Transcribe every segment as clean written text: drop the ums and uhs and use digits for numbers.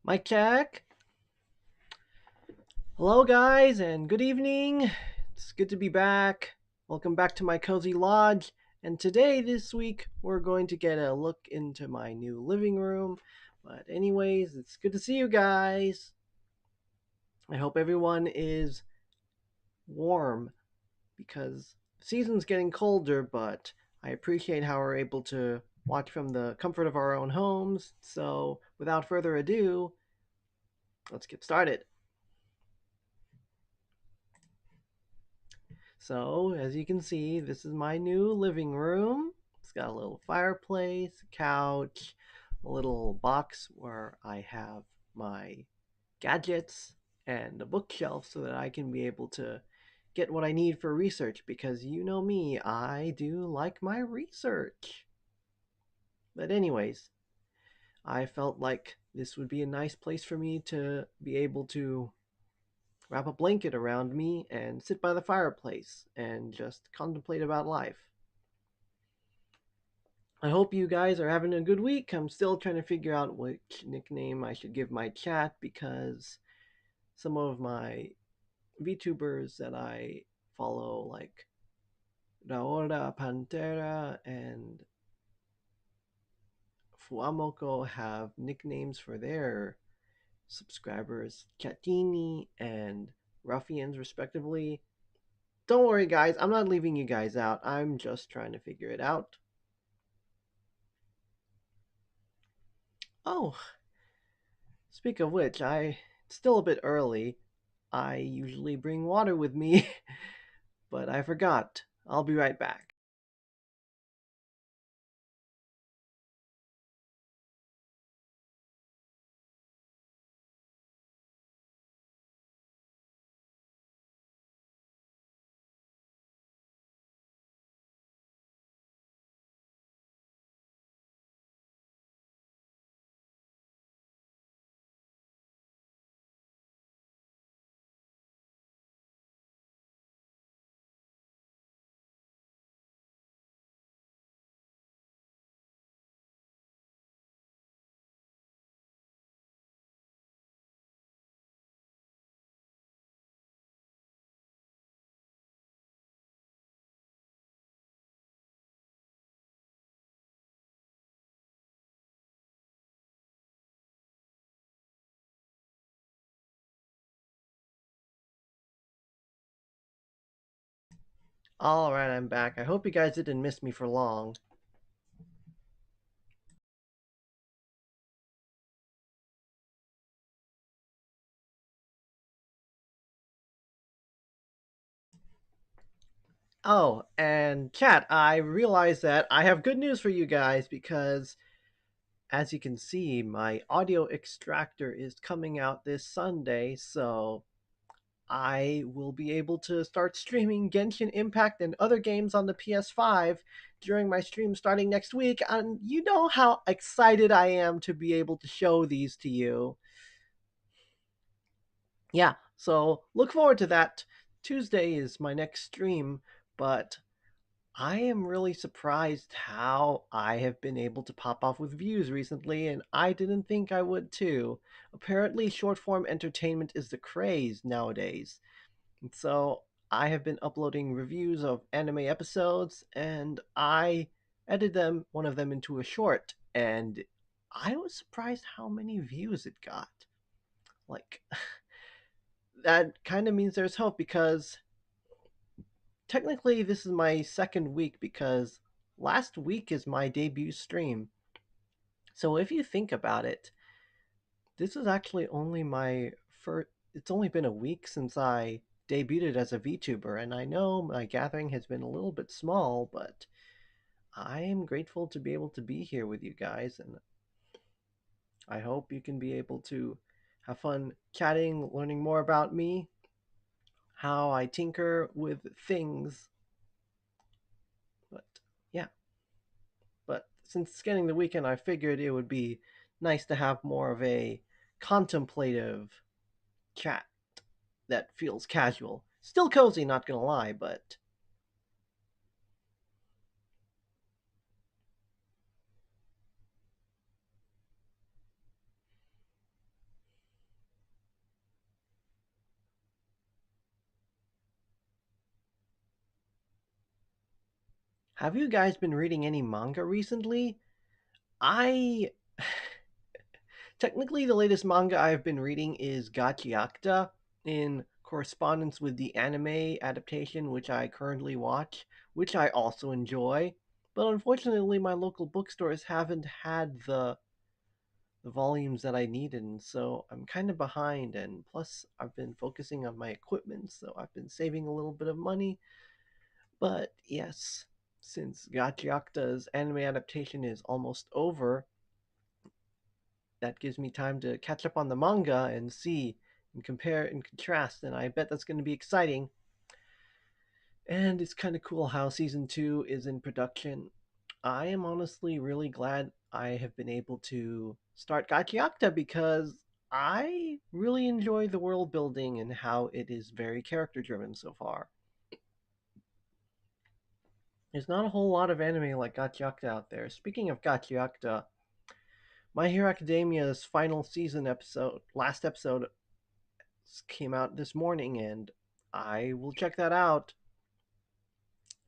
Mic check. Hello, guys, and good evening. It's good to be back. Welcome back to my cozy lodge. And today, this week, we're going to get a look into my new living room. But, anyways, it's good to see you guys. I hope everyone is warm because the season's getting colder, but I appreciate how we're able to watch from the comfort of our own homes. So, without further ado, let's get started. So, as you can see, this is my new living room. It's got a little fireplace, couch, a little box where I have my gadgets, and a bookshelf so that I can be able to get what I need for research because you know me, I do like my research. But, anyways, I felt like this would be a nice place for me to be able to wrap a blanket around me and sit by the fireplace and just contemplate about life. I hope you guys are having a good week. I'm still trying to figure out which nickname I should give my chat because some of my VTubers that I follow, like Raora Pantera and Fuamoko, have nicknames for their subscribers, Chatini and Ruffians, respectively. Don't worry, guys, I'm not leaving you guys out. I'm just trying to figure it out. Oh, speak of which, it's still a bit early. I usually bring water with me, but I forgot. I'll be right back. Alright, I'm back. I hope you guys didn't miss me for long. Oh, and chat, I realized that I have good news for you guys because, as you can see, my audio extractor is coming out this Sunday, so I will be able to start streaming Genshin Impact and other games on the PS5 during my stream starting next week. And you know how excited I am to be able to show these to you. Yeah, so look forward to that. Tuesday is my next stream, but I am really surprised how I have been able to pop off with views recently, and I didn't think I would too. Apparently, short form entertainment is the craze nowadays. And so I have been uploading reviews of anime episodes, and I edited one of them into a short, and I was surprised how many views it got. Like, that kind of means there's hope because technically this is my second week because last week is my debut stream. So if you think about it, this is actually only my first. It's only been a week since I debuted as a VTuber, and I know my gathering has been a little bit small, but I am grateful to be able to be here with you guys, and I hope you can be able to have fun chatting, learning more about me, how I tinker with things. But yeah, but since it's getting the weekend, I figured it would be nice to have more of a contemplative chat that feels casual. Still cozy, not gonna lie, but Have you guys been reading any manga recently? I Technically, the latest manga I've been reading is Gachiakta, in correspondence with the anime adaptation which I currently watch, which I also enjoy. But unfortunately, my local bookstores haven't had the volumes that I needed, and so I'm kind of behind. And plus, I've been focusing on my equipment, so I've been saving a little bit of money. But yes, since Gachiakta's anime adaptation is almost over, that gives me time to catch up on the manga and see and compare and contrast, and I bet that's going to be exciting. And it's kind of cool how season 2 is in production. I am honestly really glad I have been able to start Gachiakta because I really enjoy the world building and how it is very character driven so far. There's not a whole lot of anime like Gachiakta out there. Speaking of Gachiakta, My Hero Academia's final season last episode came out this morning, and I will check that out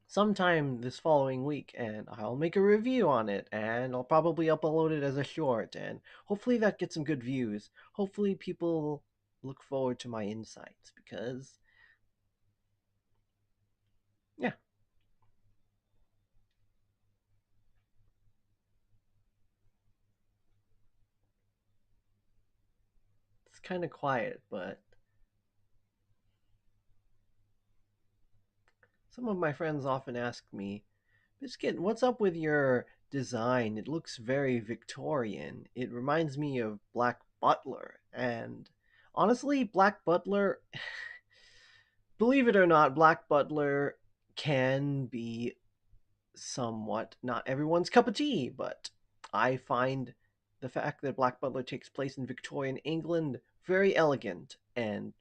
sometime this following week, and I'll make a review on it, and I'll probably upload it as a short, and hopefully that gets some good views. Hopefully people look forward to my insights because, yeah, it's kind of quiet, but some of my friends often ask me, Biscuit, what's up with your design? It looks very Victorian. It reminds me of Black Butler. And honestly, Black Butler, believe it or not, Black Butler can be somewhat not everyone's cup of tea, but I find the fact that Black Butler takes place in Victorian England very elegant. And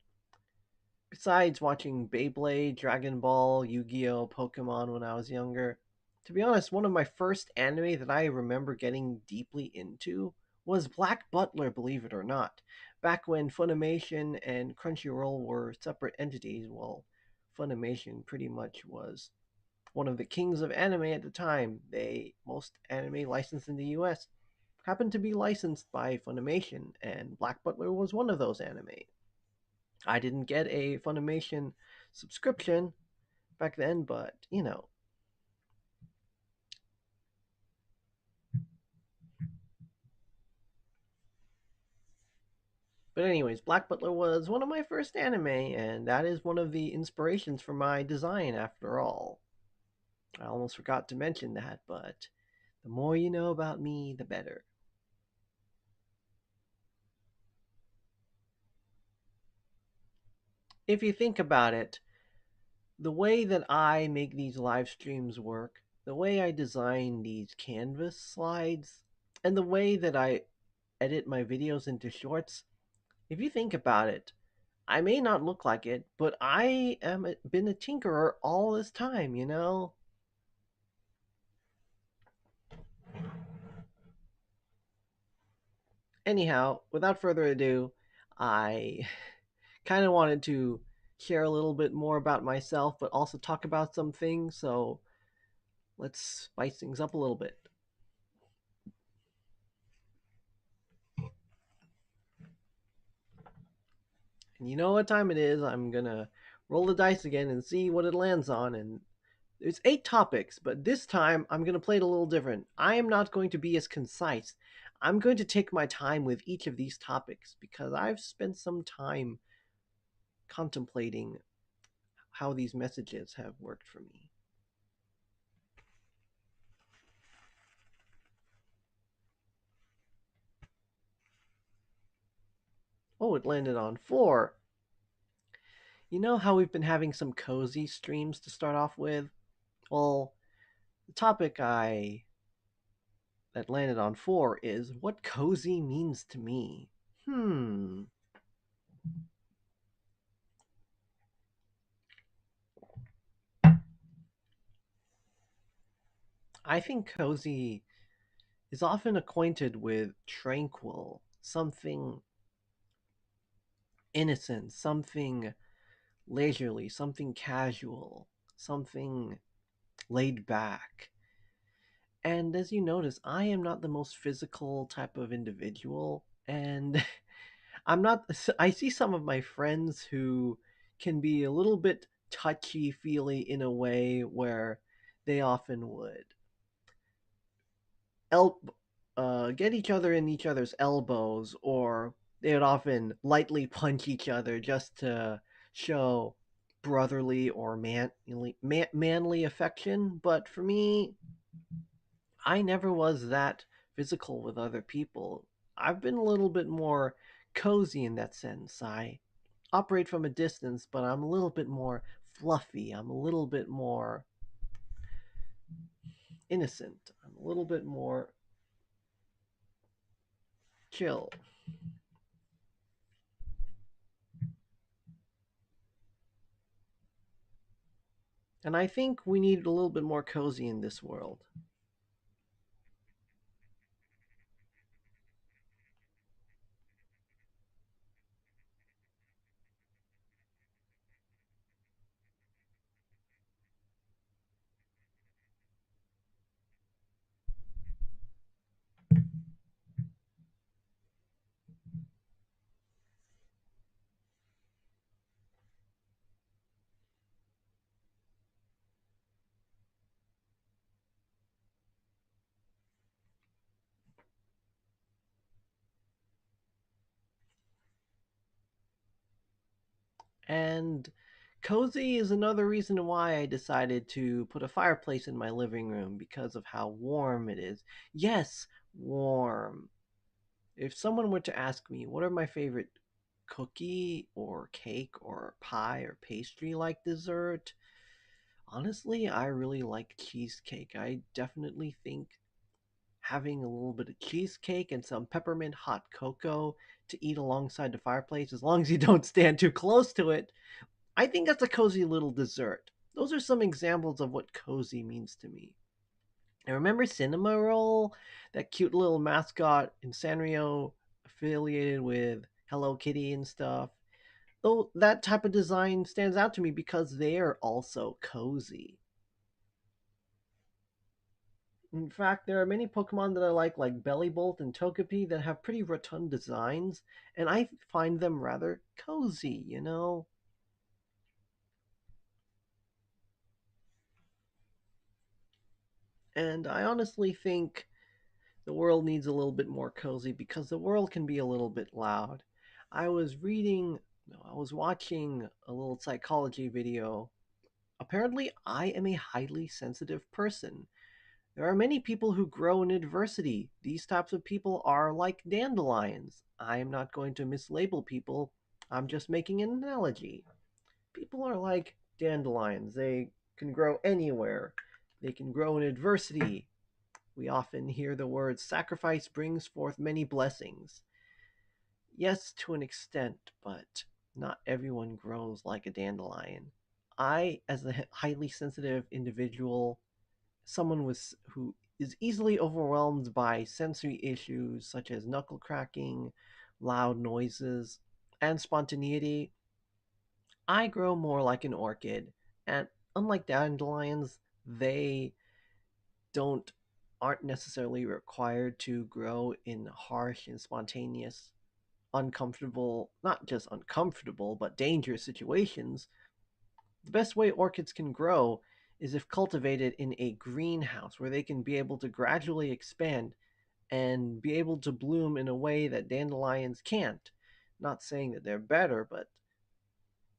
besides watching Beyblade, Dragon Ball, Yu Gi Oh!, Pokemon when I was younger, to be honest, one of my first anime that I remember getting deeply into was Black Butler, believe it or not. Back when Funimation and Crunchyroll were separate entities, well, Funimation pretty much was one of the kings of anime at the time. Most anime licensed in the US happened to be licensed by Funimation, and Black Butler was one of those anime. I didn't get a Funimation subscription back then, but But anyways, Black Butler was one of my first anime, and that is one of the inspirations for my design after all. I almost forgot to mention that, but the more you know about me, the better. If you think about it, the way that I make these live streams work, the way I design these canvas slides, and the way that I edit my videos into shorts, if you think about it, I may not look like it, but been a tinkerer all this time. Anyhow, without further ado, I kind of wanted to share a little bit more about myself, but also talk about some things, so let's spice things up a little bit. And you know what time it is? I'm gonna roll the dice again and see what it lands on. And there's 8 topics, but this time I'm gonna play it a little different. I am not going to be as concise. I'm going to take my time with each of these topics because I've spent some time contemplating how these messages have worked for me. Oh, it landed on 4. You know how we've been having some cozy streams to start off with? Well, the topic I that landed on 4 is what cozy means to me. Hmm. I think cozy is often acquainted with tranquil, something innocent, something leisurely, something casual, something laid back. And as you notice, I am not the most physical type of individual. And I'm not, I see some of my friends who can be a little bit touchy feely in a way where they often would el- get each other in each other's elbows, or they would often lightly punch each other just to show brotherly or manly affection. But for me, I never was that physical with other people. I've been a little bit more cozy in that sense. I operate from a distance, but I'm a little bit more fluffy. I'm a little bit more innocent. I'm a little bit more chill. And I think we need a little bit more cozy in this world. And cozy is another reason why I decided to put a fireplace in my living room because of how warm it is. Yes, warm. If someone were to ask me what are my favorite cookie or cake or pie or pastry like dessert, honestly, I really like cheesecake. I definitely think having a little bit of cheesecake and some peppermint hot cocoa to eat alongside the fireplace, as long as you don't stand too close to it, I think that's a cozy little dessert. Those are some examples of what cozy means to me. I remember Cinema Roll, that cute little mascot in Sanrio affiliated with Hello Kitty and stuff. Though that type of design stands out to me because they are also cozy. In fact, there are many Pokemon that I like Bellybolt and Togepi, that have pretty rotund designs, and I find them rather cozy. And I honestly think the world needs a little bit more cozy because the world can be a little bit loud. I was reading, no, I was watching a little psychology video. Apparently, I am a highly sensitive person. There are many people who grow in adversity. These types of people are like dandelions. I am not going to mislabel people. I'm just making an analogy. People are like dandelions. They can grow anywhere. They can grow in adversity. We often hear the words sacrifice brings forth many blessings. Yes, to an extent, but not everyone grows like a dandelion. I, as a highly sensitive individual, someone who is easily overwhelmed by sensory issues such as knuckle cracking, loud noises, and spontaneity, I grow more like an orchid. And unlike dandelions, they don't aren't necessarily required to grow in harsh and spontaneous, uncomfortable, not just uncomfortable, but dangerous situations. The best way orchids can grow is if cultivated in a greenhouse where they can be able to gradually expand and be able to bloom in a way that dandelions can't. Not saying that they're better, but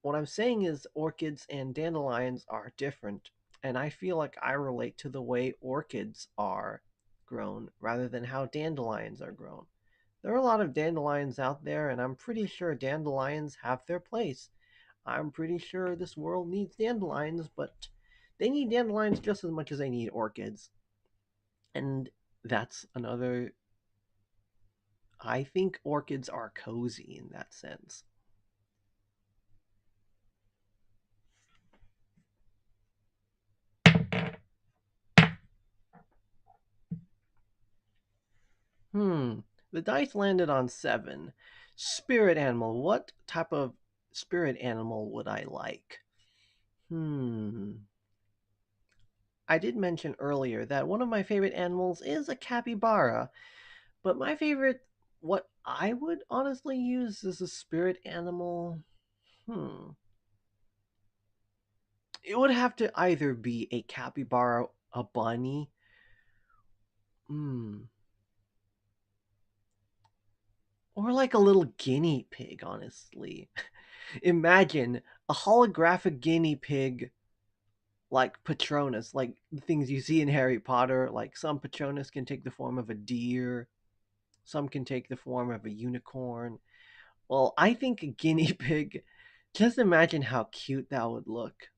what I'm saying is orchids and dandelions are different, and I feel like I relate to the way orchids are grown rather than how dandelions are grown. There are a lot of dandelions out there, and I'm pretty sure dandelions have their place. I'm pretty sure this world needs dandelions, but they need dandelions just as much as they need orchids. And that's another. I think orchids are cozy in that sense. Hmm. The dice landed on 7. Spirit animal. What type of spirit animal would I like? Hmm. I did mention earlier that one of my favorite animals is a capybara, but my favorite, what I would honestly use as a spirit animal, hmm, it would have to either be a capybara, a bunny, hmm, or like a little guinea pig, honestly. Imagine a holographic guinea pig like Patronus, like the things you see in Harry Potter. Like some Patronus can take the form of a deer, some can take the form of a unicorn. Well, I think a guinea pig, just imagine how cute that would look.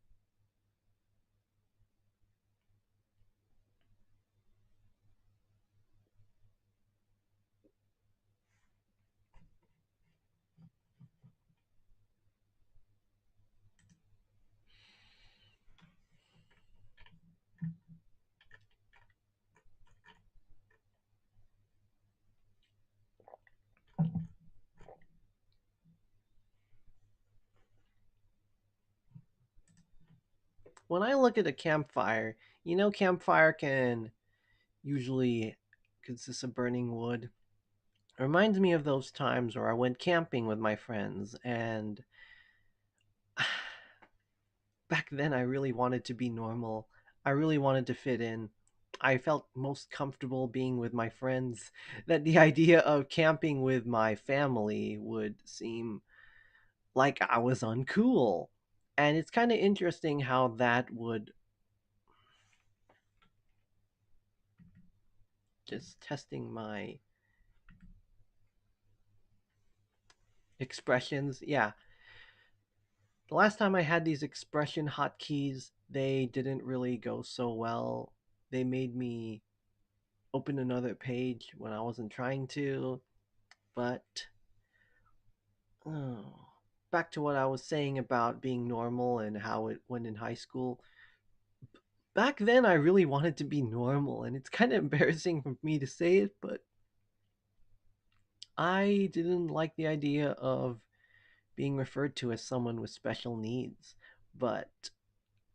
When I look at a campfire, campfire can usually consist of burning wood. It reminds me of those times where I went camping with my friends, and back then I really wanted to be normal. I really wanted to fit in. I felt most comfortable being with my friends. That the idea of camping with my family would seem like I was uncool. And it's kind of interesting how that would, just testing my expressions. Yeah, the last time I had these expression hotkeys, they didn't really go so well. They made me open another page when I wasn't trying to. But oh, back to what I was saying about being normal and how it went in high school. Back then, I really wanted to be normal, and it's kind of embarrassing for me to say it, but I didn't like the idea of being referred to as someone with special needs. But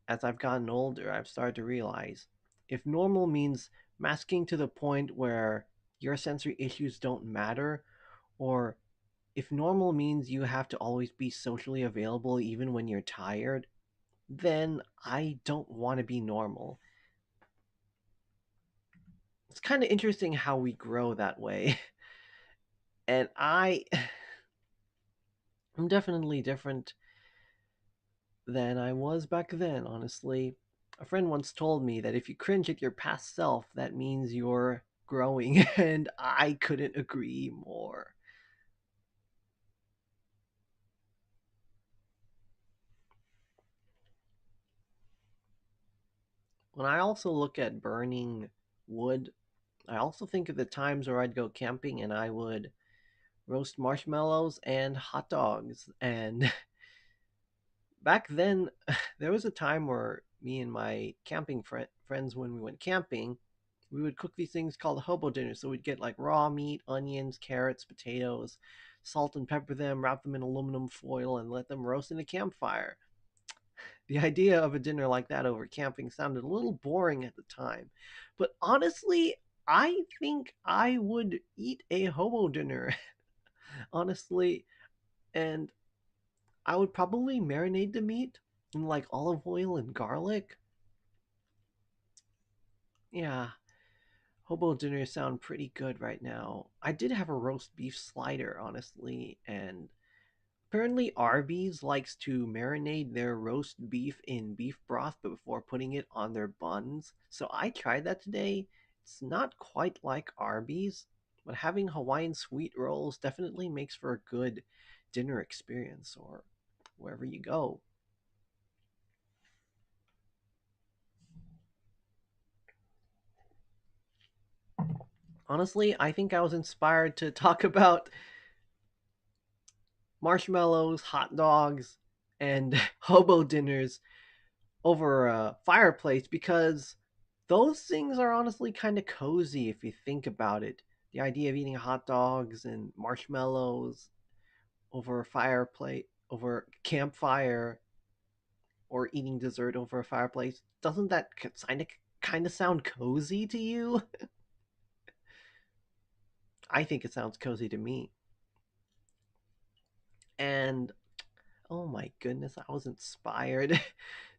as I've gotten older, I've started to realize if normal means masking to the point where your sensory issues don't matter, or if normal means you have to always be socially available even when you're tired, then I don't want to be normal. It's kind of interesting how we grow that way. And I'm definitely different than I was back then, honestly. A friend once told me that if you cringe at your past self, that means you're growing, and I couldn't agree more. When I also look at burning wood, I also think of the times where I'd go camping and I would roast marshmallows and hot dogs. And back then, there was a time where me and my camping friends, when we went camping, we would cook these things called hobo dinners. So we'd get like raw meat, onions, carrots, potatoes, salt and pepper them, wrap them in aluminum foil, and let them roast in a campfire. The idea of a dinner like that over camping sounded a little boring at the time, but honestly, I think I would eat a hobo dinner, honestly, and I would probably marinate the meat in like olive oil and garlic. Yeah, hobo dinners sound pretty good right now. I did have a roast beef slider, honestly, and apparently Arby's likes to marinate their roast beef in beef broth before putting it on their buns. So I tried that today. It's not quite like Arby's, but having Hawaiian sweet rolls definitely makes for a good dinner experience or wherever you go. Honestly, I think I was inspired to talk about marshmallows, hot dogs, and hobo dinners over a fireplace because those things are honestly kind of cozy if you think about it. The idea of eating hot dogs and marshmallows over a fireplace, over a campfire, or eating dessert over a fireplace, doesn't that kind of sound cozy to you? I think it sounds cozy to me. And oh my goodness, I was inspired.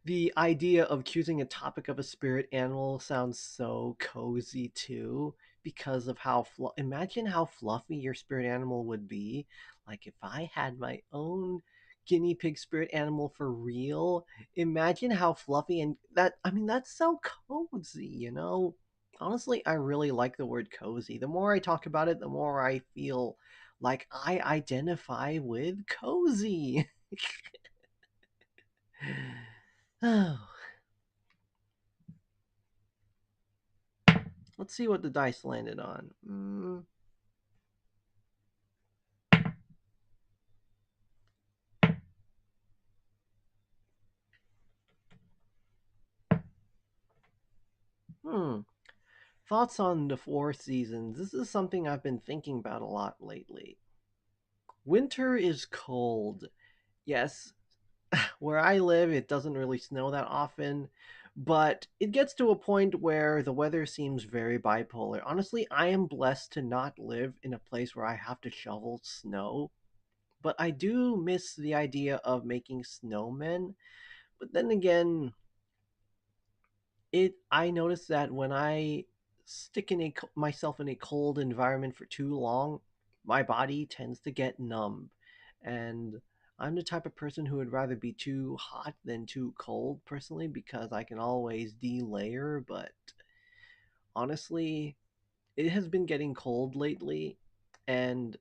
The idea of choosing a topic of a spirit animal sounds so cozy too, because of how imagine how fluffy your spirit animal would be. Like if I had my own guinea pig spirit animal for real, imagine how fluffy and that I mean that's so cozy. Honestly, I really like the word cozy. The more I talk about it, the more I feel like I identify with cozy. Oh, let's see what the dice landed on. Hmm. Thoughts on the four seasons? This is something I've been thinking about a lot lately. Winter is cold. Yes, where I live, it doesn't really snow that often, but it gets to a point where the weather seems very bipolar. Honestly, I am blessed to not live in a place where I have to shovel snow, but I do miss the idea of making snowmen. But then again, it I notice that when I stick myself in a cold environment for too long, my body tends to get numb, and I'm the type of person who would rather be too hot than too cold personally because I can always delayer. But honestly, it has been getting cold lately, and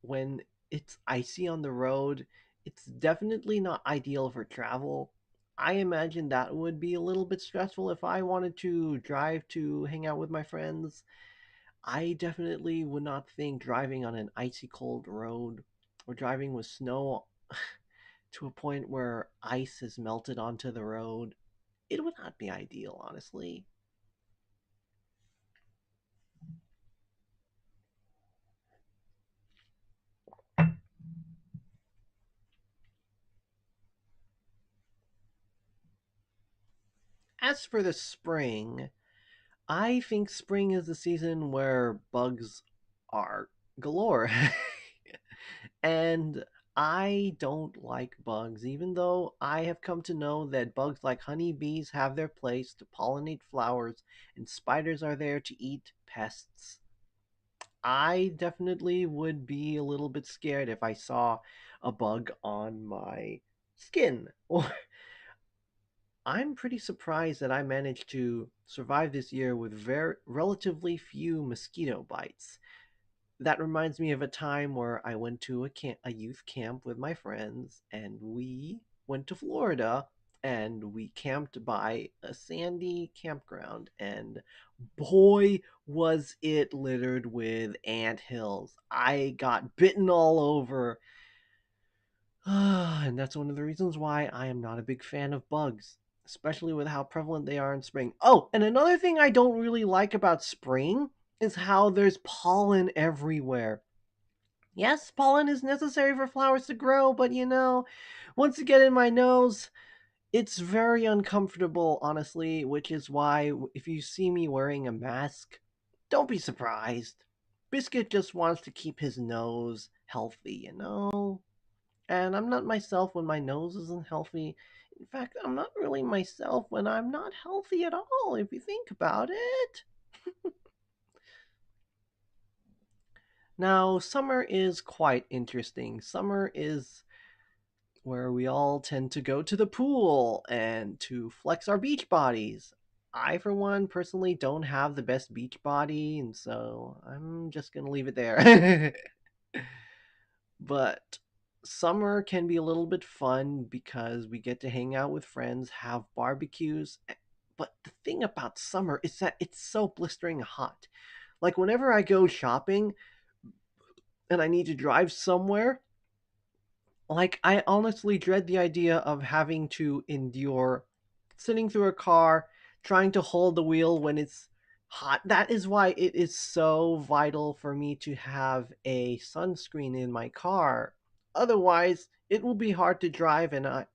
when it's icy on the road, it's definitely not ideal for travel. I imagine that would be a little bit stressful if I wanted to drive to hang out with my friends. I definitely would not think driving on an icy cold road or driving with snow to a point where ice is melted onto the road. It would not be ideal, honestly. As for the spring, I think spring is the season where bugs are galore. And I don't like bugs, even though I have come to know that bugs like honeybees have their place to pollinate flowers and spiders are there to eat pests. I definitely would be a little bit scared if I saw a bug on my skin. Or I'm pretty surprised that I managed to survive this year with very relatively few mosquito bites. That reminds me of a time where I went to a youth camp with my friends, and we went to Florida, and we camped by a sandy campground, and boy was it littered with ant hills. I got bitten all over. And that's one of the reasons why I am not a big fan of bugs, especially with how prevalent they are in spring. Oh, and another thing I don't really like about spring is how there's pollen everywhere. Yes, pollen is necessary for flowers to grow, but once it get in my nose, it's very uncomfortable, honestly, which is why if you see me wearing a mask, don't be surprised. Biscuit just wants to keep his nose healthy. And I'm not myself when my nose isn't healthy. In fact, I'm not really myself when I'm not healthy at all, if you think about it. Now, summer is quite interesting. Summer is where we all tend to go to the pool and to flex our beach bodies. I, for one, personally don't have the best beach body, and so I'm just gonna leave it there. But summer can be a little bit fun because we get to hang out with friends, have barbecues. But the thing about summer is that it's so blistering hot. Like, whenever I go shopping and I need to drive somewhere, like, I honestly dread the idea of having to endure sitting through a car trying to hold the wheel when it's hot. That is why it is so vital for me to have a sunscreen in my car. Otherwise, it will be hard to drive. And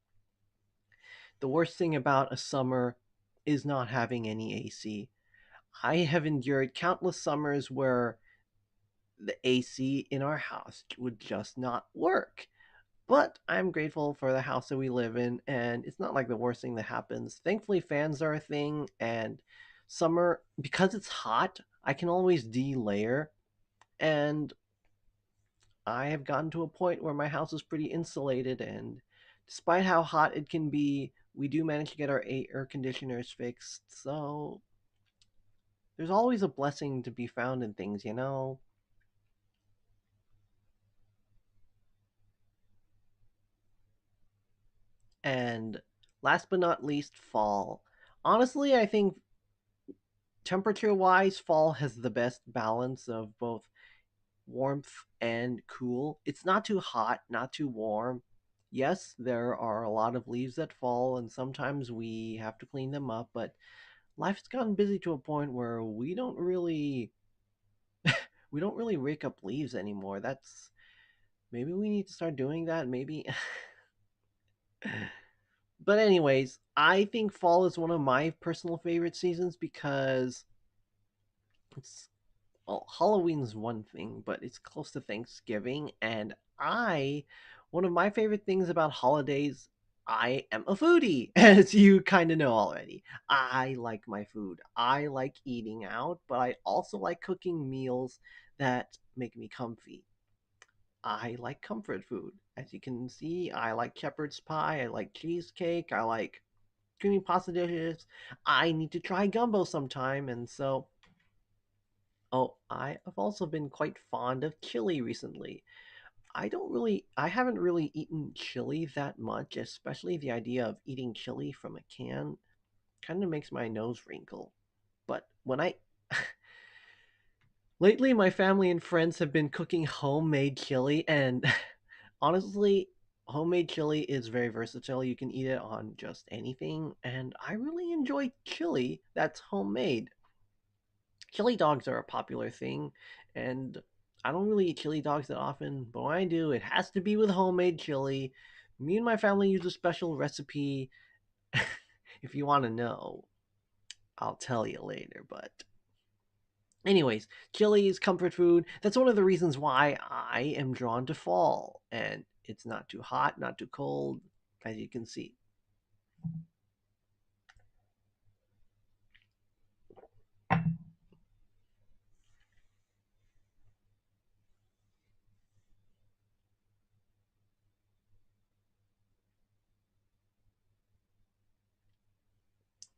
the worst thing about a summer is not having any AC. I have endured countless summers where the AC in our house would just not work. But I'm grateful for the house that we live in, and it's not like the worst thing that happens. Thankfully, fans are a thing, and summer, because it's hot, I can always delayer, and I have gotten to a point where my house is pretty insulated, and despite how hot it can be, we do manage to get our air conditioners fixed, so there's always a blessing to be found in things, you know? And last but not least, fall. Honestly, I think temperature wise, fall has the best balance of both warmth and cool. It's not too hot, not too warm. Yes, there are a lot of leaves that fall, and sometimes we have to clean them up, but life's gotten busy to a point where we don't really rake up leaves anymore. That's maybe we need to start doing that. Maybe but anyways, I think fall is one of my personal favorite seasons because it's well, Halloween's one thing, but it's close to Thanksgiving, and one of my favorite things about holidays, I am a foodie, as you kind of know already. I like my food. I like eating out, but I also like cooking meals that make me comfy. I like comfort food. As you can see, I like shepherd's pie, I like cheesecake, I like creamy pasta dishes. I need to try gumbo sometime, and so oh, I have also been quite fond of chili recently. I haven't really eaten chili that much, especially the idea of eating chili from a can kind of makes my nose wrinkle. But lately, my family and friends have been cooking homemade chili, and honestly, homemade chili is very versatile. You can eat it on just anything, and I really enjoy chili that's homemade. Chili dogs are a popular thing, and I don't really eat chili dogs that often, but when I do, it has to be with homemade chili. Me and my family use a special recipe. If you want to know, I'll tell you later, but anyways, chili is comfort food. That's one of the reasons why I am drawn to fall, and it's not too hot, not too cold, as you can see.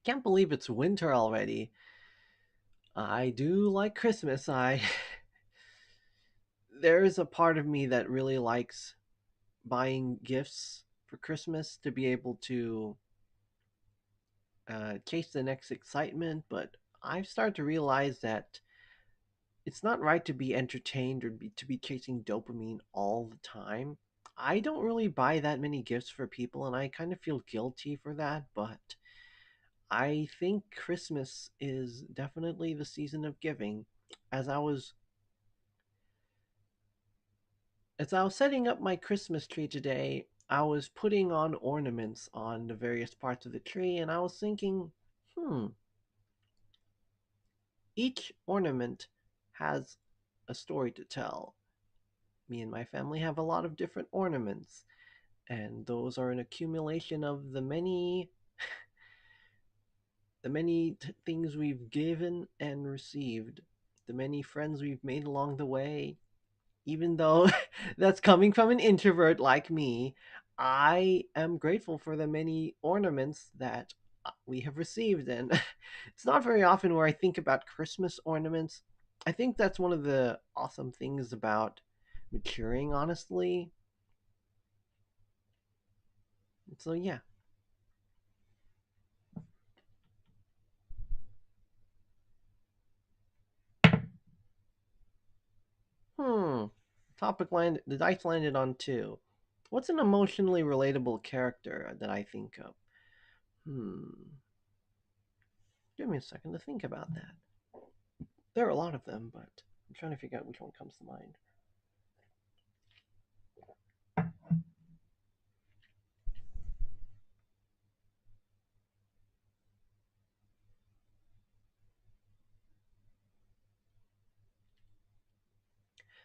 Can't believe it's winter already. I do like Christmas. I There's a part of me that really likes buying gifts for Christmas to be able to chase the next excitement, but I've started to realize that it's not right to be entertained to be chasing dopamine all the time. I don't really buy that many gifts for people, and I kind of feel guilty for that, but I think Christmas is definitely the season of giving. As I was As I was setting up my Christmas tree today, I was putting on ornaments on the various parts of the tree, and I was thinking, hmm, each ornament has a story to tell. Me and my family have a lot of different ornaments, and those are an accumulation of the many things we've given and received, the many friends we've made along the way, even though that's coming from an introvert like me, I am grateful for the many ornaments that we have received. And it's not very often where I think about Christmas ornaments. I think that's one of the awesome things about maturing, honestly. So, yeah. Hmm. The dice landed on two. What's an emotionally relatable character that I think of? Hmm. Give me a second to think about that. There are a lot of them, but I'm trying to figure out which one comes to mind.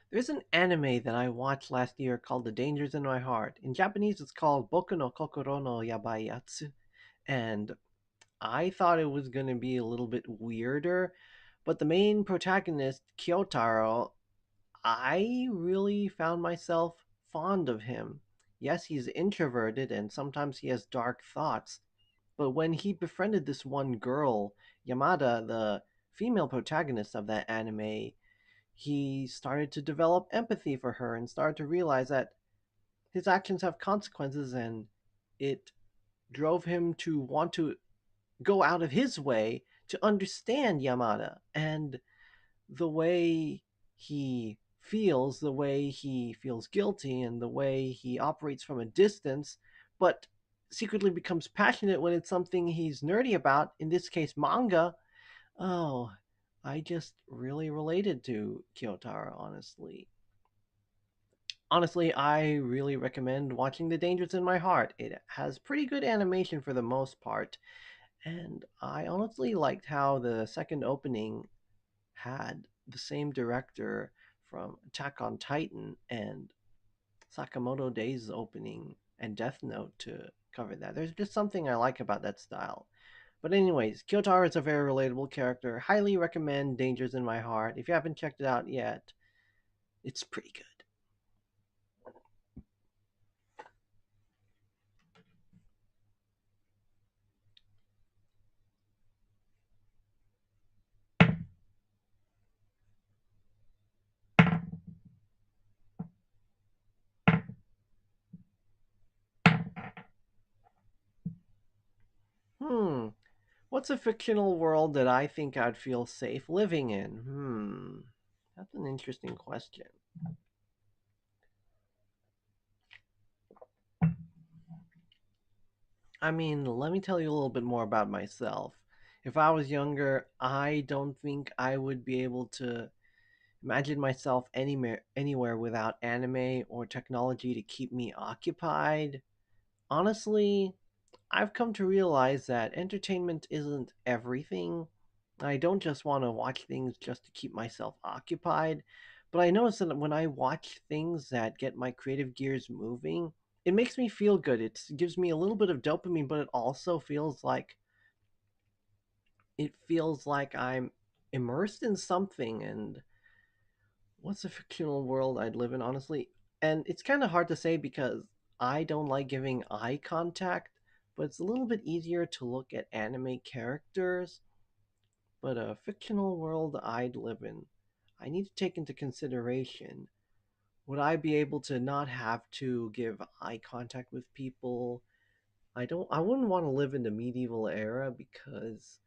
There's an anime that I watched last year called The Dangers in My Heart. In Japanese, it's called Boku no Kokoro no Yabai Yatsu. And I thought it was going to be a little bit weirder, but the main protagonist, Kyotaro, I really found myself fond of him. Yes, he's introverted and sometimes he has dark thoughts, but when he befriended this one girl, Yamada, the female protagonist of that anime, he started to develop empathy for her and started to realize that his actions have consequences, and it drove him to want to go out of his way to understand Yamada and the way the way he feels guilty, and the way he operates from a distance, but secretly becomes passionate when it's something he's nerdy about, in this case, manga. Oh, I just really related to Kyotaro, honestly. Honestly, I really recommend watching The Dangers in My Heart. It has pretty good animation for the most part, and I honestly liked how the second opening had the same director from Attack on Titan and Sakamoto Days opening and Death Note to cover that. There's just something I like about that style. But anyways, Kyotaro is a very relatable character. Highly recommend Dangers in My Heart. If you haven't checked it out yet, it's pretty good. Hmm. What's a fictional world that I think I'd feel safe living in? That's an interesting question. I mean, let me tell you a little bit more about myself. If I was younger, I don't think I would be able to imagine myself anywhere without anime or technology to keep me occupied. Honestly, I've come to realize that entertainment isn't everything. I don't just want to watch things just to keep myself occupied, but I notice that when I watch things that get my creative gears moving, it makes me feel good. It gives me a little bit of dopamine, but it feels like I'm immersed in something. And what's a fictional world I'd live in, honestly? And it's kind of hard to say because I don't like giving eye contact, but it's a little bit easier to look at anime characters. But a fictional world I'd live in, I need to take into consideration, would I be able to not have to give eye contact with people? I wouldn't want to live in the medieval era because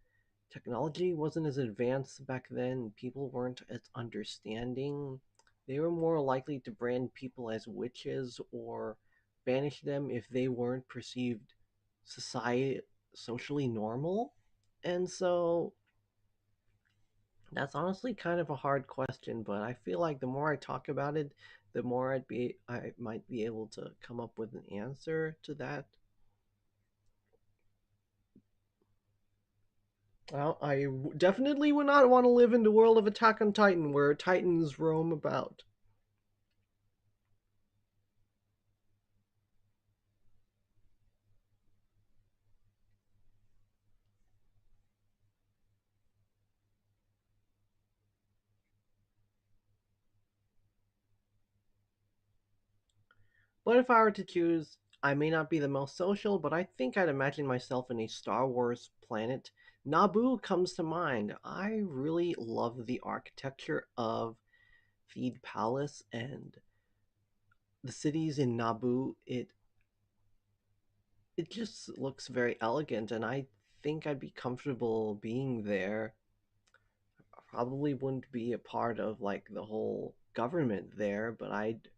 technology wasn't as advanced back then. People weren't as understanding. They were more likely to brand people as witches or banish them if they weren't perceived society socially normal. And so that's honestly kind of a hard question, but I feel like the more I talk about it, the more I might be able to come up with an answer to that. Well, definitely would not want to live in the world of Attack on Titan where Titans roam about. But if I were to choose, I may not be the most social, but I think I'd imagine myself in a Star Wars planet. Naboo comes to mind. I really love the architecture of Theed Palace and the cities in Naboo. It just looks very elegant, and I think I'd be comfortable being there. I probably wouldn't be a part of like the whole government there, but I'd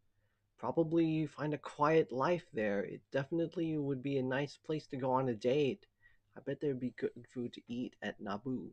probably find a quiet life there. It definitely would be a nice place to go on a date. I bet there'd be good food to eat at Naboo.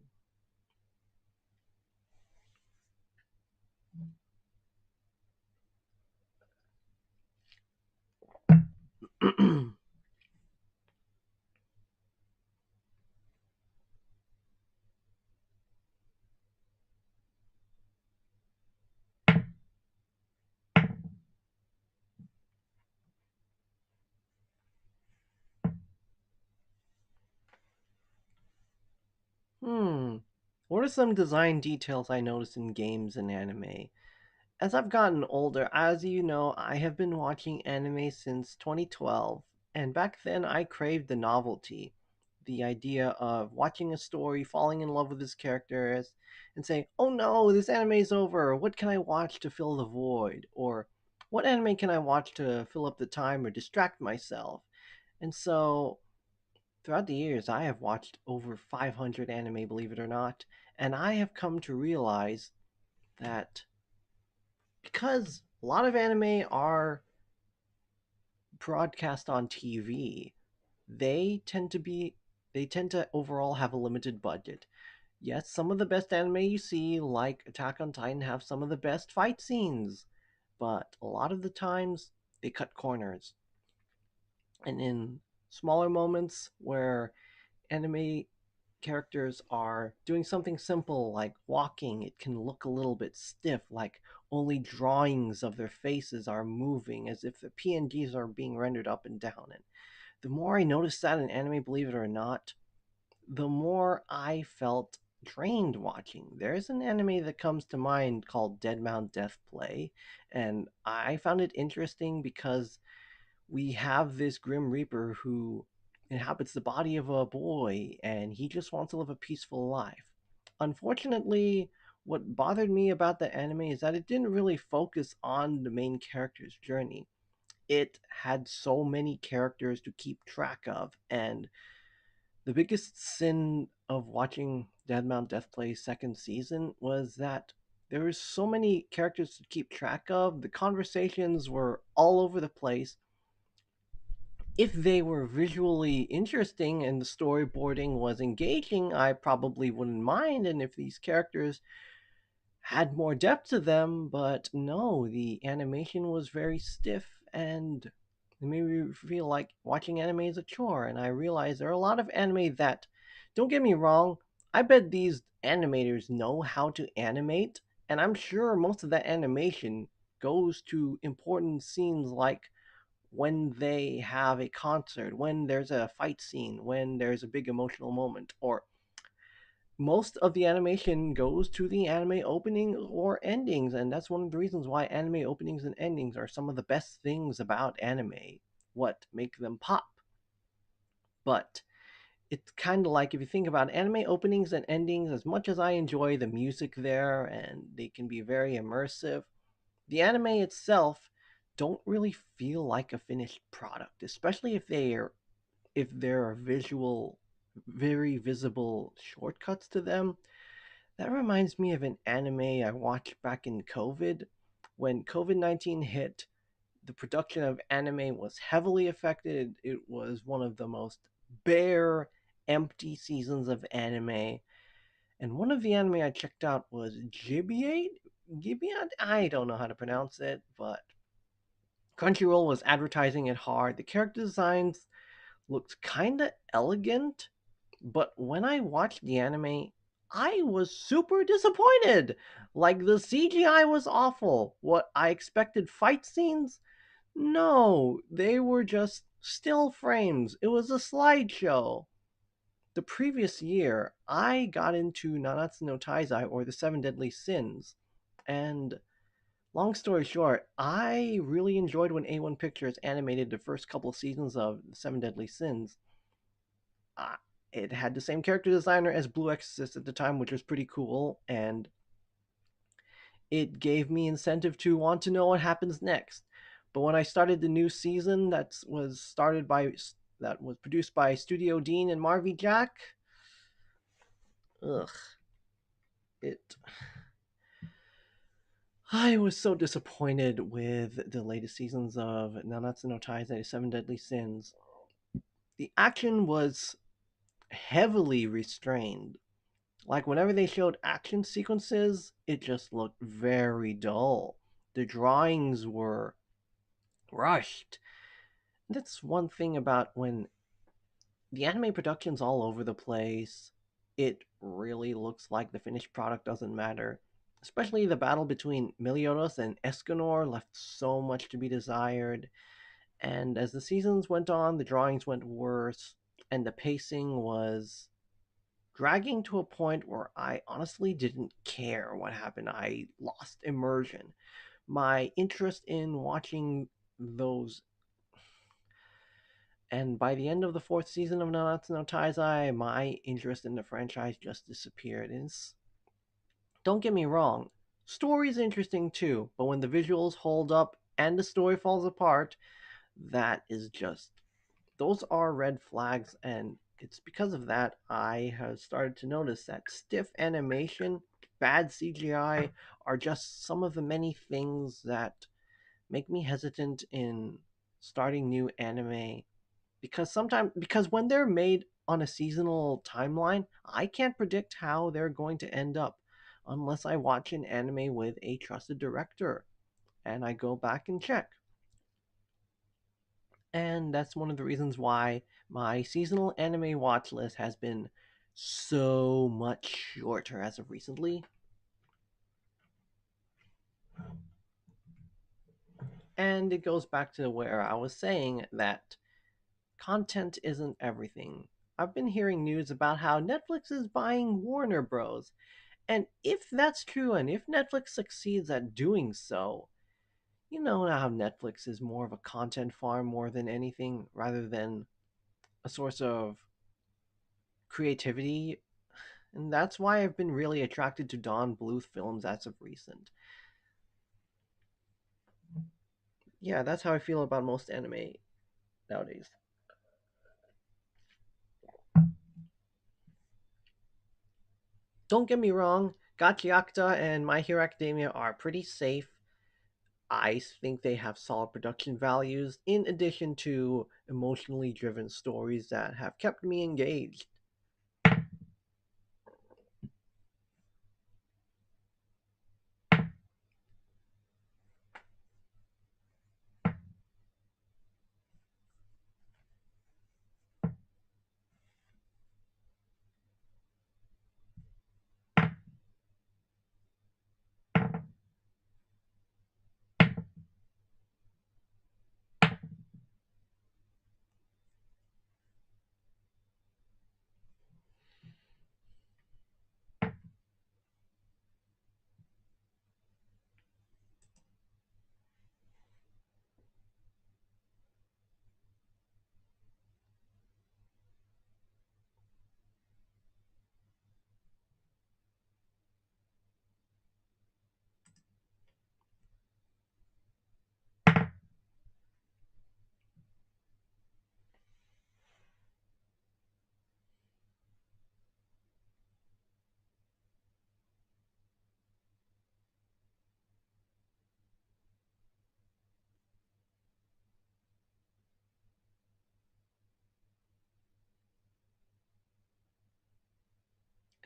What are some design details I noticed in games and anime? As I've gotten older, as you know, I have been watching anime since 2012, and back then I craved the novelty. The idea of watching a story, falling in love with its characters, and saying, oh no, this anime's over. What can I watch to fill the void? Or what anime can I watch to fill up the time or distract myself? And so, throughout the years, I have watched over 500 anime, believe it or not, and I have come to realize that because a lot of anime are broadcast on TV, they tend to be they tend to overall have a limited budget. Yes, some of the best anime you see, like Attack on Titan, have some of the best fight scenes, but a lot of the times they cut corners. And in smaller moments where anime characters are doing something simple like walking, it can look a little bit stiff, like only drawings of their faces are moving as if the PNGs are being rendered up and down. And the more I noticed that in anime, believe it or not, the more I felt drained watching. There's an anime that comes to mind called Dead Mount Death Play, and I found it interesting because we have this Grim Reaper who inhabits the body of a boy and he just wants to live a peaceful life. Unfortunately, what bothered me about the anime is that it didn't really focus on the main character's journey. It had so many characters to keep track of, and the biggest sin of watching Dead Mount Death Play's second season was that there were so many characters to keep track of. The conversations were all over the place. If they were visually interesting and the storyboarding was engaging, I probably wouldn't mind. And if these characters had more depth to them, but no, the animation was very stiff and it made me feel like watching anime is a chore. And I realized there are a lot of anime that, don't get me wrong, I bet these animators know how to animate, and I'm sure most of that animation goes to important scenes like when they have a concert, when there's a fight scene, when there's a big emotional moment, or most of the animation goes to the anime opening or endings, and that's one of the reasons why anime openings and endings are some of the best things about anime, what make them pop. But it's kind of like if you think about anime openings and endings, as much as I enjoy the music there and they can be very immersive, the anime itself don't really feel like a finished product, especially if there are visual, very visible shortcuts to them. That reminds me of an anime I watched back in COVID. When COVID-19 hit, the production of anime was heavily affected. It was one of the most bare, empty seasons of anime. And one of the anime I checked out was Gibiate? Gibiate? I don't know how to pronounce it, but Crunchyroll was advertising it hard. The character designs looked kinda elegant, but when I watched the anime, I was super disappointed. Like, the CGI was awful. What I expected fight scenes? No, they were just still frames. It was a slideshow. The previous year, I got into Nanatsu no Taizai, or the Seven Deadly Sins, and long story short, I really enjoyed when A1 Pictures animated the first couple seasons of Seven Deadly Sins. Uh, it had the same character designer as Blue Exorcist at the time, which was pretty cool, and it gave me incentive to want to know what happens next. But when I started the new season that was produced by Studio Dean and Marvy Jack, ugh, it I was so disappointed with the latest seasons of Nanatsu no Taizai Seven Deadly Sins. The action was heavily restrained. Like, whenever they showed action sequences, it just looked very dull. The drawings were rushed. That's one thing about when the anime production's all over the place. It really looks like the finished product doesn't matter. Especially the battle between Meliodas and Escanor left so much to be desired. And as the seasons went on, the drawings went worse, and the pacing was dragging to a point where I honestly didn't care what happened. I lost immersion. My interest in watching those, and by the end of the fourth season of Nanatsu no Taizai, my interest in the franchise just disappeared. Don't get me wrong, story's interesting too, but when the visuals hold up and the story falls apart, that is just, those are red flags. And it's because of that I have started to notice that stiff animation, bad CGI are just some of the many things that make me hesitant in starting new anime, because when they're made on a seasonal timeline, I can't predict how they're going to end up unless I watch an anime with a trusted director and I go back and check. And that's one of the reasons why my seasonal anime watch list has been so much shorter as of recently. And it goes back to where I was saying that content isn't everything. I've been hearing news about how Netflix is buying Warner Bros. And if that's true, and if Netflix succeeds at doing so, you know how Netflix is more of a content farm more than anything, rather than a source of creativity. And that's why I've been really attracted to Don Bluth films as of recent. Yeah, that's how I feel about most anime nowadays. Don't get me wrong, Gachiakta and My Hero Academia are pretty safe. I think they have solid production values, in addition to emotionally driven stories that have kept me engaged.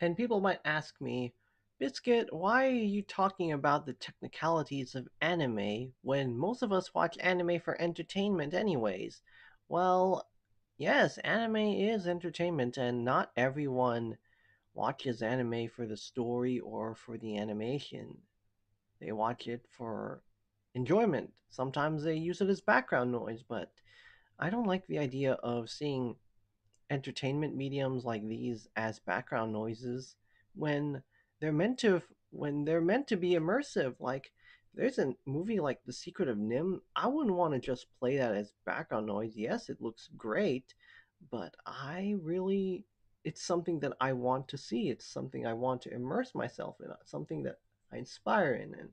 And people might ask me, Biscuit, why are you talking about the technicalities of anime when most of us watch anime for entertainment, anyways? Well, yes, anime is entertainment, and not everyone watches anime for the story or for the animation. They watch it for enjoyment. Sometimes they use it as background noise, but I don't like the idea of seeing entertainment mediums like these as background noises when they're meant to be immersive. Like, there's a movie like The Secret of Nim, I wouldn't want to just play that as background noise. Yes, it looks great, but I really, it's something that I want to see. It's something I want to immerse myself in. Something that I inspire in.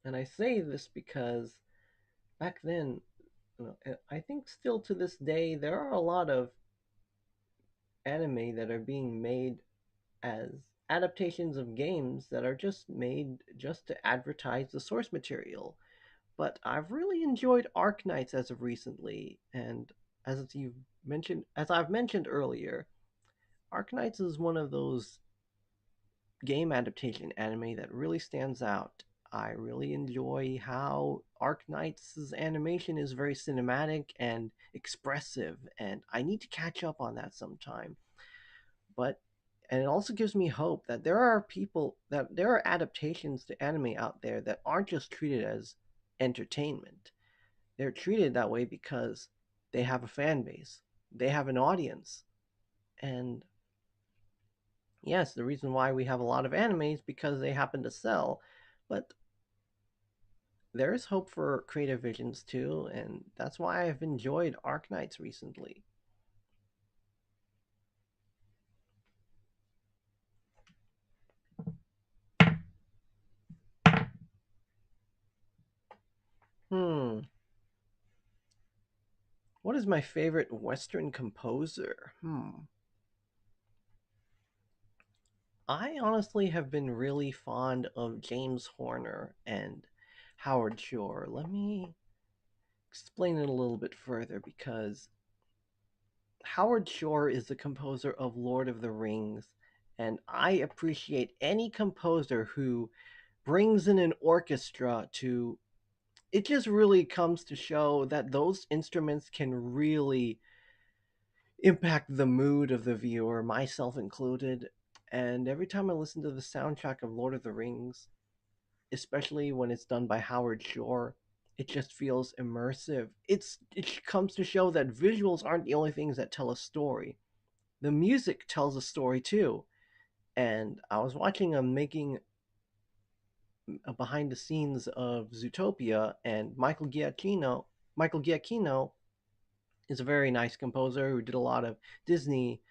And I say this because back then, I think still to this day there are a lot of anime that are being made as adaptations of games that are just made just to advertise the source material. But I've really enjoyed Arknights as of recently, and as I've mentioned earlier, Arknights is one of those game adaptation anime that really stands out. I really enjoy how Arknight's animation is very cinematic and expressive, and I need to catch up on that sometime. But and it also gives me hope that there are adaptations to anime out there that aren't just treated as entertainment. They're treated that way because they have a fan base. they have an audience. And yes, the reason why we have a lot of anime is because they happen to sell. But there is hope for creative visions too, and that's why I've enjoyed Arc Knights recently. Hmm, what is my favorite Western composer? I honestly have been really fond of James Horner and Howard Shore. Let me explain it a little bit further because Howard Shore is the composer of Lord of the Rings, and I appreciate any composer who brings in an orchestra to. It just really comes to show that those instruments can really impact the mood of the viewer, myself included. And every time I listen to the soundtrack of Lord of the Rings, especially when it's done by Howard Shore, it just feels immersive. It comes to show that visuals aren't the only things that tell a story. The music tells a story too. And I was watching a making a behind the scenes of Zootopia, and Michael Giacchino is a very nice composer who did a lot of Disney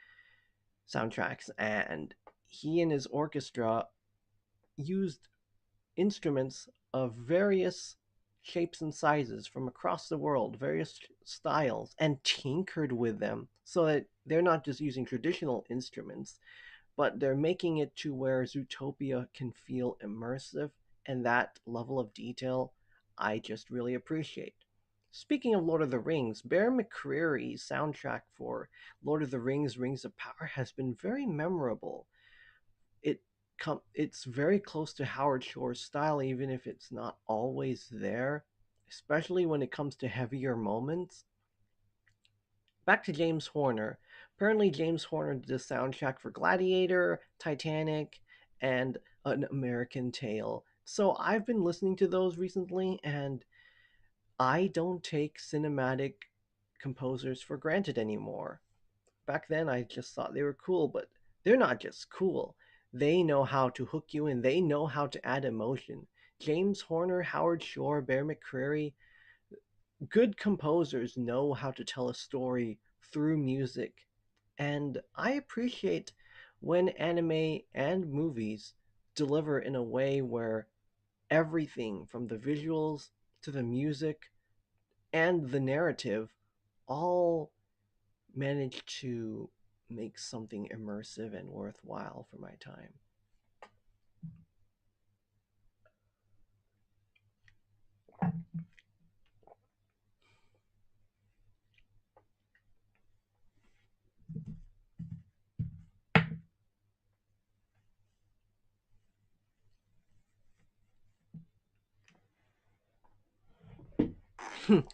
soundtracks, and he and his orchestra used instruments of various shapes and sizes from across the world, various styles, and tinkered with them so that they're not just using traditional instruments, but they're making it to where Zootopia can feel immersive, and that level of detail I just really appreciate. Speaking of Lord of the Rings, Bear McCreary's soundtrack for Lord of the Rings Rings of Power has been very memorable. It it's very close to Howard Shore's style even if it's not always there, especially when it comes to heavier moments. Back to James Horner. Apparently, James Horner did the soundtrack for Gladiator, Titanic, and An American Tale. So I've been listening to those recently, and I don't take cinematic composers for granted anymore. Back then, I just thought they were cool, but they're not just cool. They know how to hook you in, they know how to add emotion. James Horner, Howard Shore, Bear McCreary, good composers know how to tell a story through music. And I appreciate when anime and movies deliver in a way where everything from the visuals to the music and the narrative all manage to make something immersive and worthwhile for my time.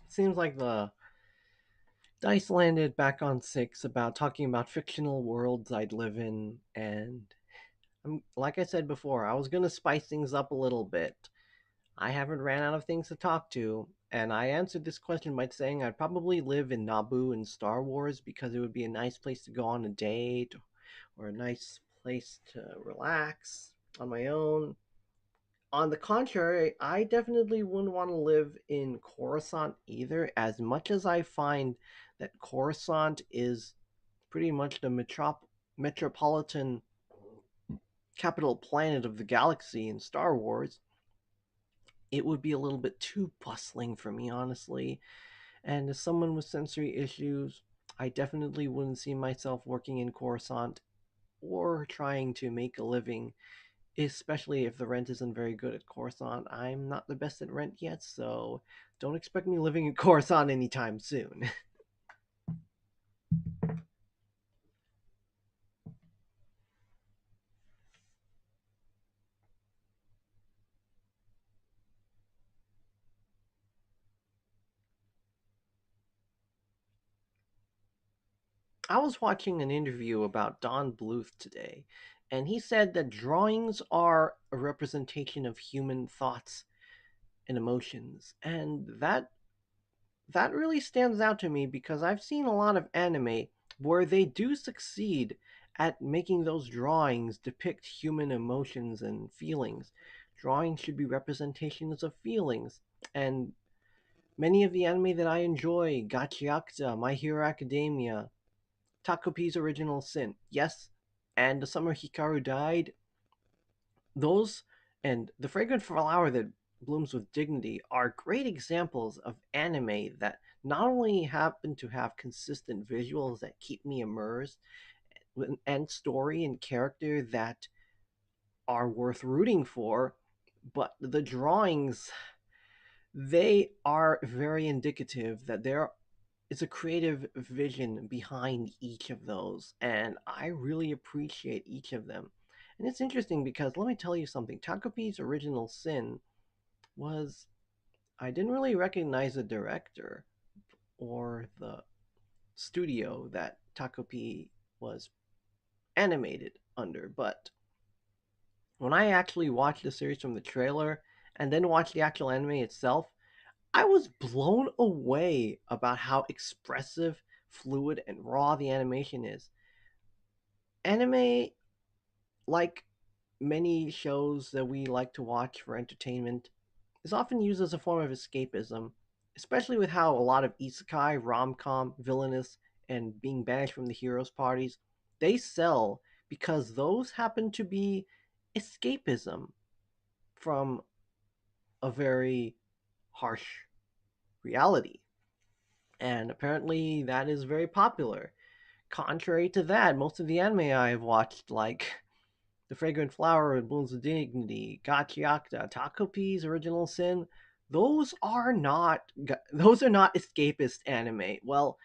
Seems like the dice landed back on six about talking about fictional worlds I'd live in, and like I said before, I was gonna spice things up a little bit. I haven't ran out of things to talk to, and I answered this question by saying I'd probably live in Naboo in Star Wars because it would be a nice place to go on a date or a nice place to relax on my own. On the contrary, I definitely wouldn't want to live in Coruscant either, as much as I find that Coruscant is pretty much the metropolitan capital planet of the galaxy in Star Wars. It would be a little bit too bustling for me, honestly. And as someone with sensory issues, I definitely wouldn't see myself working in Coruscant or trying to make a living, especially if the rent isn't very good at Coruscant. I'm not the best at rent yet, so don't expect me living in Coruscant anytime soon. I was watching an interview about Don Bluth today, and he said that drawings are a representation of human thoughts and emotions, and that that really stands out to me because I've seen a lot of anime where they do succeed at making those drawings depict human emotions and feelings. Drawings should be representations of feelings, and many of the anime that I enjoy, Gachiakta, My Hero Academia, Takopi's Original Sin, yes, and The Summer Hikaru Died, those and The Fragrant Flower That Blooms with Dignity are great examples of anime that not only happen to have consistent visuals that keep me immersed and story and character that are worth rooting for, but the drawings, they are very indicative that there is a creative vision behind each of those, and I really appreciate each of them. And it's interesting because let me tell you something. Takopi's Original Sin was, I didn't really recognize the director or the studio that Takopi was animated under, but when I actually watched the series from the trailer and then watched the actual anime itself, I was blown away about how expressive, fluid, and raw the animation is. Anime, like many shows that we like to watch for entertainment, is often used as a form of escapism, especially with how a lot of isekai, rom-com, villainous, and being banished from the heroes' parties, they sell because those happen to be escapism from a very harsh reality. And apparently that is very popular. Contrary to that, most of the anime I have watched, like The Fragrant Flower and Blooms of Dignity, Gachiakta, Takopi's Original Sin, those are not escapist anime. Well,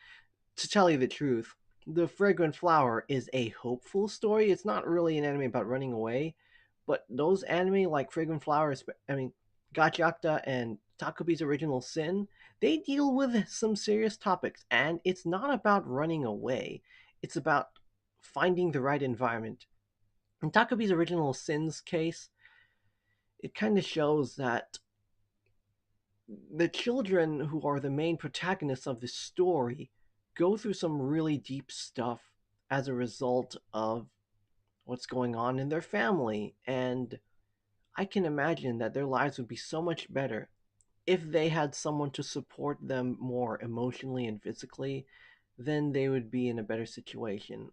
to tell you the truth, The Fragrant Flower is a hopeful story. It's not really an anime about running away, but those anime like Fragrant Flower, I mean, Gachiakta and Takopi's Original Sin, they deal with some serious topics, and it's not about running away. It's about finding the right environment. In Takopi's Original Sin's case, it kind of shows that the children who are the main protagonists of this story go through some really deep stuff as a result of what's going on in their family. And I can imagine that their lives would be so much better if they had someone to support them more emotionally and physically, then they would be in a better situation.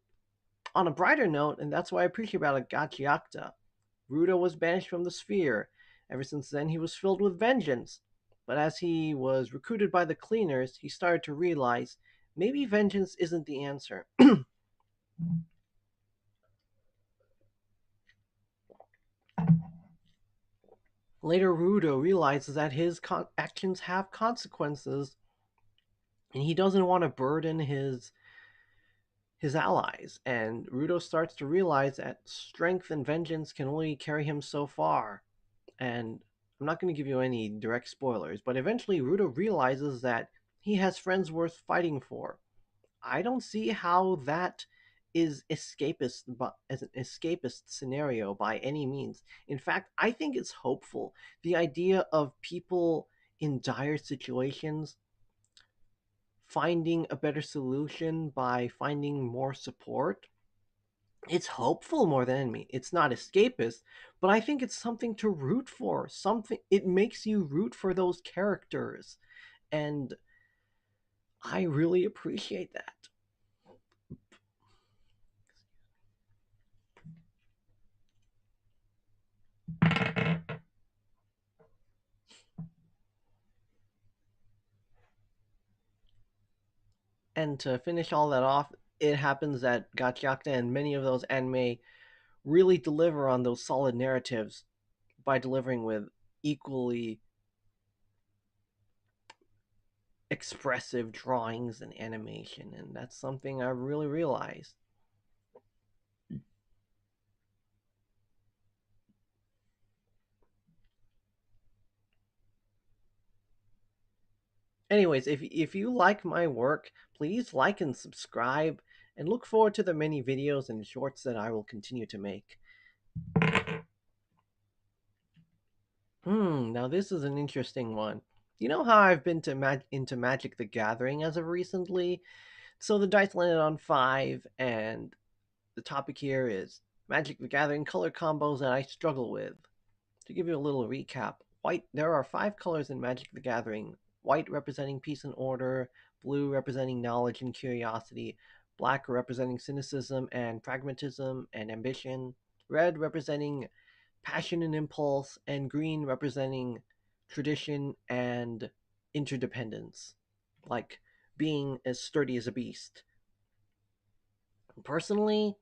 On a brighter note, and that's what I appreciate about Gachiakta, Rudo was banished from the sphere. Ever since then, he was filled with vengeance. But as he was recruited by the cleaners, he started to realize maybe vengeance isn't the answer. Later, Rudo realizes that his actions have consequences, and he doesn't want to burden his allies. And Rudo starts to realize that strength and vengeance can only carry him so far. And I'm not going to give you any direct spoilers, but eventually Rudo realizes that he has friends worth fighting for. I don't see how that is escapist, but as an escapist scenario by any means. In fact, I think it's hopeful. The idea of people in dire situations finding a better solution by finding more support, it's hopeful more than enemy. It's not escapist, but I think it's something to root for. Something it makes you root for those characters, and I really appreciate that. And to finish all that off, it happens that Gachiakta and many of those anime really deliver on those solid narratives by delivering with equally expressive drawings and animation, and that's something I really realized. Anyways, if you like my work, please like and subscribe, and look forward to the many videos and shorts that I will continue to make. Now this is an interesting one. You know how I've been into Magic the Gathering as of recently? So the dice landed on 5, and the topic here is Magic the Gathering color combos that I struggle with. To give you a little recap, there are 5 colors in Magic the Gathering: white representing peace and order, blue representing knowledge and curiosity, black representing cynicism and pragmatism and ambition, red representing passion and impulse, and green representing tradition and interdependence, like being as sturdy as a beast. Personally,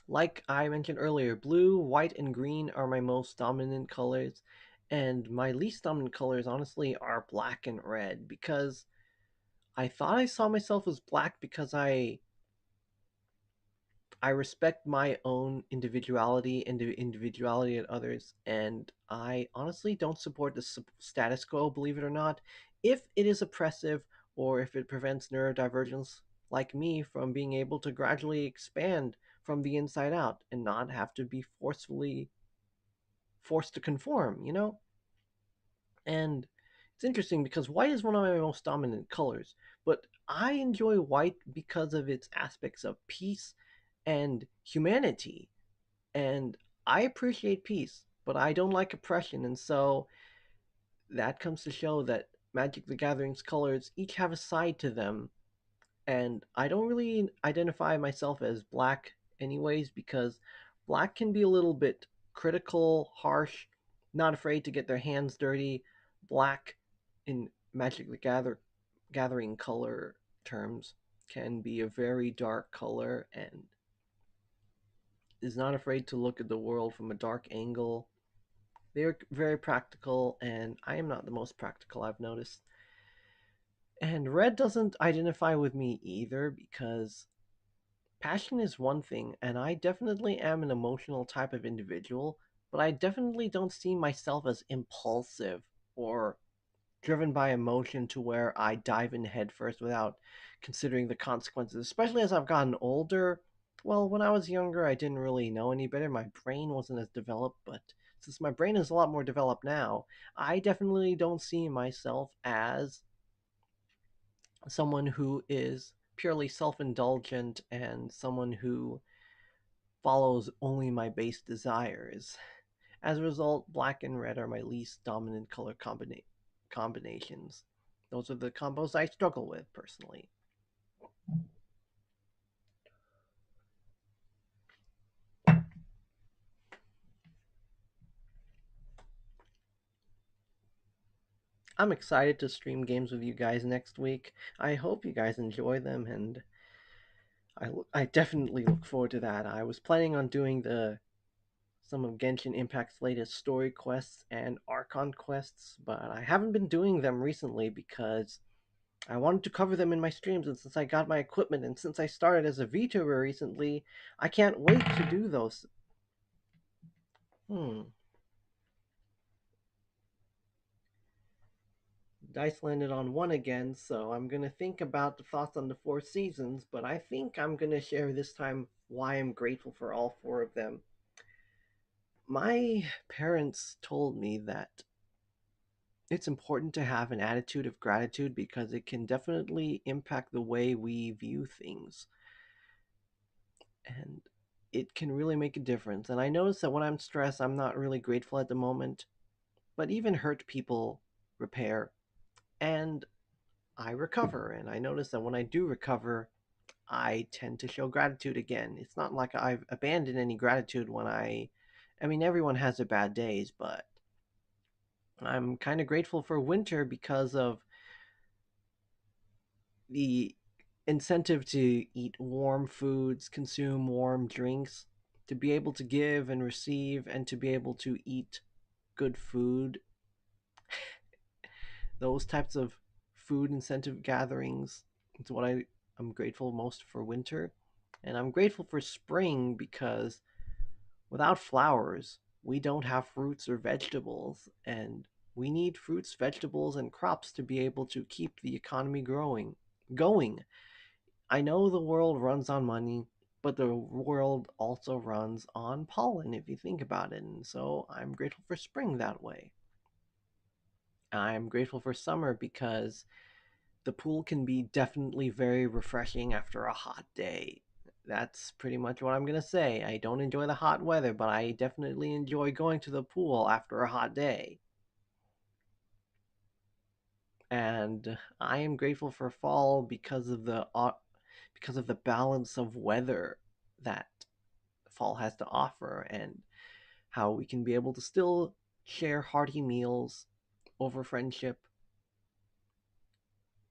like I mentioned earlier, blue, white, and green are my most dominant colors, and my least dominant colors, honestly, are black and red because I thought I saw myself as black because I respect my own individuality and the individuality of others, and I honestly don't support the status quo, believe it or not, if it is oppressive or if it prevents neurodivergence like me from being able to gradually expand from the inside out and not have to be forced to conform, you know? And it's interesting because white is one of my most dominant colors, but I enjoy white because of its aspects of peace and humanity. And I appreciate peace, but I don't like oppression. And so that comes to show that Magic the Gathering's colors each have a side to them. And I don't really identify myself as black, anyways, because black can be a little bit critical, harsh, not afraid to get their hands dirty. Black, in Gathering color terms, can be a very dark color and is not afraid to look at the world from a dark angle. They're very practical, and I am not the most practical, I've noticed. And red doesn't identify with me either because passion is one thing, and I definitely am an emotional type of individual, but I definitely don't see myself as impulsive or driven by emotion to where I dive in headfirst without considering the consequences, especially as I've gotten older. Well, when I was younger, I didn't really know any better. My brain wasn't as developed, but since my brain is a lot more developed now, I definitely don't see myself as someone who is purely self indulgent and someone who follows only my base desires. As a result, black and red are my least dominant color combinations. Those are the combos I struggle with personally. I'm excited to stream games with you guys next week. I hope you guys enjoy them, and I definitely look forward to that. I was planning on doing the some of Genshin Impact's latest story quests and Archon quests, but I haven't been doing them recently because I wanted to cover them in my streams, and since I got my equipment and since I started as a VTuber recently, I can't wait to do those. Hmm. Dice landed on 1 again, so I'm gonna think about the thoughts on the 4 seasons, but I think I'm gonna share this time why I'm grateful for all 4 of them. My parents told me that it's important to have an attitude of gratitude because it can definitely impact the way we view things. And it can really make a difference. And I notice that when I'm stressed, I'm not really grateful at the moment, but even hurt people repair and I recover. And I notice that when I do recover, I tend to show gratitude again. It's not like I've abandoned any gratitude I mean, everyone has their bad days, but I'm kind of grateful for winter because of the incentive to eat warm foods, consume warm drinks, to be able to give and receive, and to be able to eat good food. Those types of food incentive gatherings is what I'm grateful most for winter. And I'm grateful for spring because without flowers, we don't have fruits or vegetables. And we need fruits, vegetables, and crops to be able to keep the economy going. I know the world runs on money, but the world also runs on pollen if you think about it. And so I'm grateful for spring that way. I'm grateful for summer because the pool can be definitely very refreshing after a hot day. That's pretty much what I'm going to say. I don't enjoy the hot weather, but I definitely enjoy going to the pool after a hot day. And I am grateful for fall because of the balance of weather that fall has to offer, and how we can be able to still share hearty meals over friendship,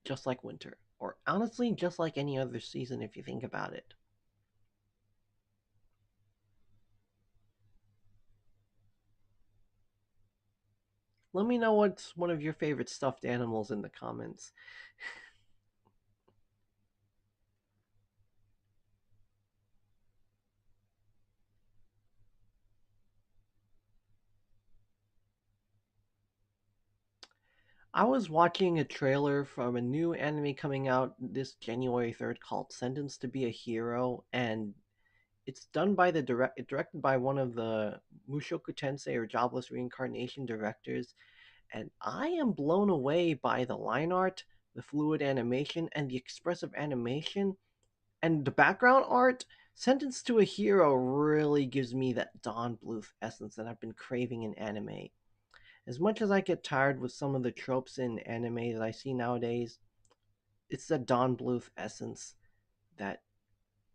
just like winter, or honestly just like any other season if you think about it. Let me know what's one of your favorite stuffed animals in the comments. I was watching a trailer from a new anime coming out this January 3rd called Sentenced to be a Hero, and it's done by directed by one of the Mushoku Tensei or Jobless Reincarnation directors, and I am blown away by the line art, the fluid animation, and the expressive animation, and the background art. Sentenced to a Hero really gives me that Don Bluth essence that I've been craving in anime. As much as I get tired with some of the tropes in anime that I see nowadays, it's the Don Bluth essence that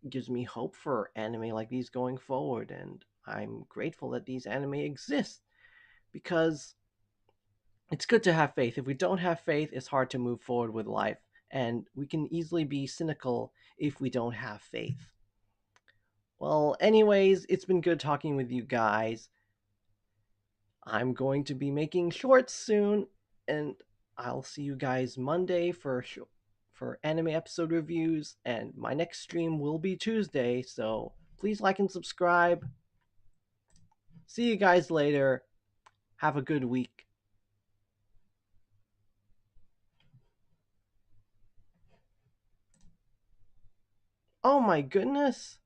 gives me hope for anime like these going forward, and I'm grateful that these anime exist because it's good to have faith. If we don't have faith, it's hard to move forward with life, and we can easily be cynical if we don't have faith. Well, anyways, it's been good talking with you guys. I'm going to be making shorts soon, and I'll see you guys Monday for anime episode reviews, and my next stream will be Tuesday, so please like and subscribe. See you guys later. Have a good week. Oh my goodness.